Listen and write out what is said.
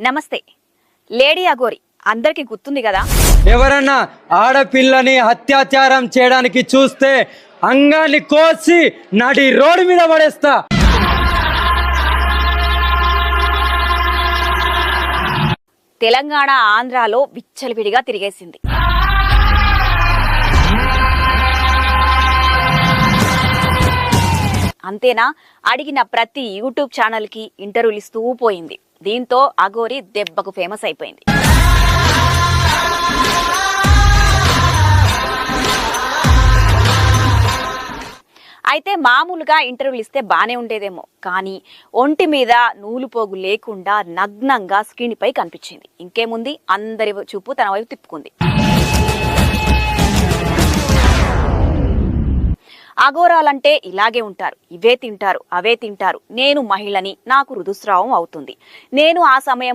నమస్తే. లేడీ అఘోరి అందరికి గుర్తుంది కదా. ఎవరన్నా ఆడపిల్లని అత్యాచారం చేయడానికి చూస్తే అంగాన్ని కోసి నడి రోడ్డు మీద పడేస్తా. తెలంగాణ ఆంధ్రాలో విచ్చలవిడిగా తిరిగేసింది. అంతేనా, అడిగిన ప్రతి యూట్యూబ్ ఛానల్ కి ఇంటర్వ్యూలు ఇస్తూ పోయింది. దీంతో అఘోరి దెబ్బకు ఫేమస్ అయిపోయింది. అయితే మామూలుగా ఇంటర్వ్యూలు ఇస్తే బానే ఉండేదేమో, కానీ ఒంటి మీద నూలు పోగు లేకుండా నగ్నంగా స్క్రీన్ పై కనిపించింది. ఇంకేముంది, అందరి చూపు తన వైపు తిప్పుకుంది. అఘోరాలంటే ఇలాగే ఉంటారు, ఇవే తింటారు, అవే తింటారు, నేను మహిళని, నాకు ఋతుస్రావం అవుతుంది, నేను ఆ సమయం